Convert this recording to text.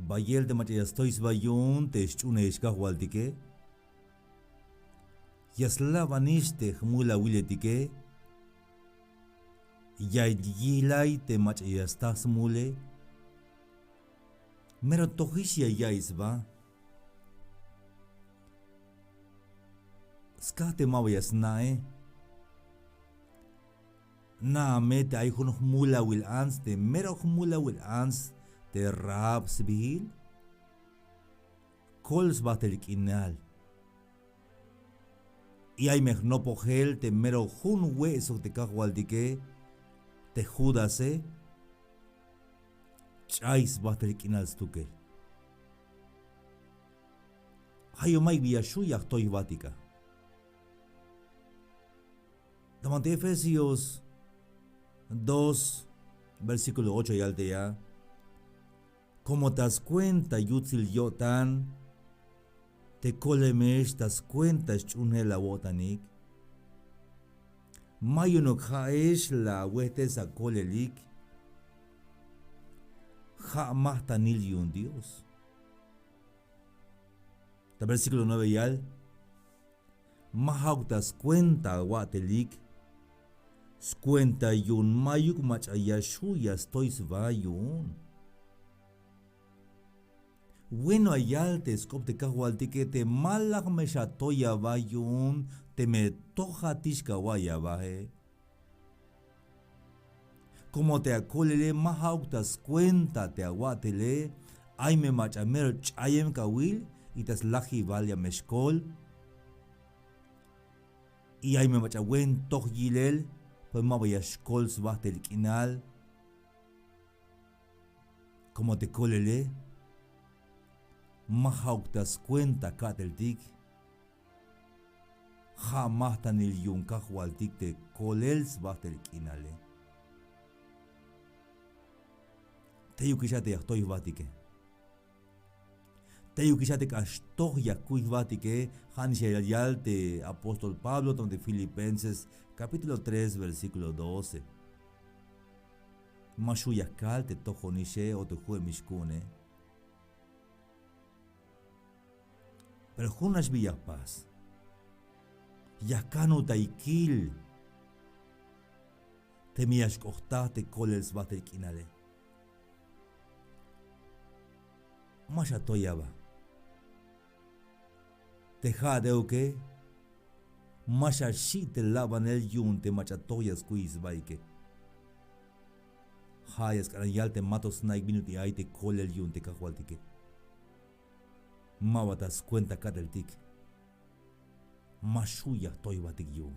Bayel te machayas tois bayun te chuneshka hualtike. Yaslavaniste hmula wiletike. Yayilay te machayas tas mule. Mero tohishya yaisba. Skate mawayas nae. Na mete ay hun hmula wil ans te mero hmula wil ans te rab sbihil. Kols batelik inal. Y ay no pogel te mero hun hueso te kahualdike te judase. Chais batelik inal stukel. Hayo may biyashuyak toy batika. Tamante Efesios 2, versículo 8 y aldea. Como te das cuenta, yutzil yotan, te kolemesh das cuenta chunela botanik. Mayunok haesh la huetes a kolelik. Ja mahtanil yun Dios. El versículo 9 y al. Mahauk das cuenta watelik. Cuenta yun mayuk machayashuya estoy svayun. Bueno ayal te skop te kahualtike te malak me shatoya vayun te me toja tishka waya baje. Como te acolele mahautas cuenta te aguatele ay me machamer chayem kawil y tas laji valia meshkol y ay me machawen toj yilel. Pues ma voy a shkols el kinal. Como te colele. Ma hauktas cuenta kateltik. Jamás tan el yunka hualtik te kolels el kinale. Te yukishate yaktoy batike. Te yukishate kastoh yakuy batike. Hansha yal te apóstol Pablo donde Filipenses capítulo 3 versículo 12. Mashu yakal te tojonishe o te jue mishkune. Pero junas paz. Yakanu taikil. Te miyash kohtate kolels batel kinale. Masha toyaba. Te jadeo que Masha shi te lavan el yun te machatoyas kuis baike. Hayas karanyal te matos naik minuti ay te kol el yun te kahualtike. Mawatas cuenta kadeltik. Mashuya toy batik yun.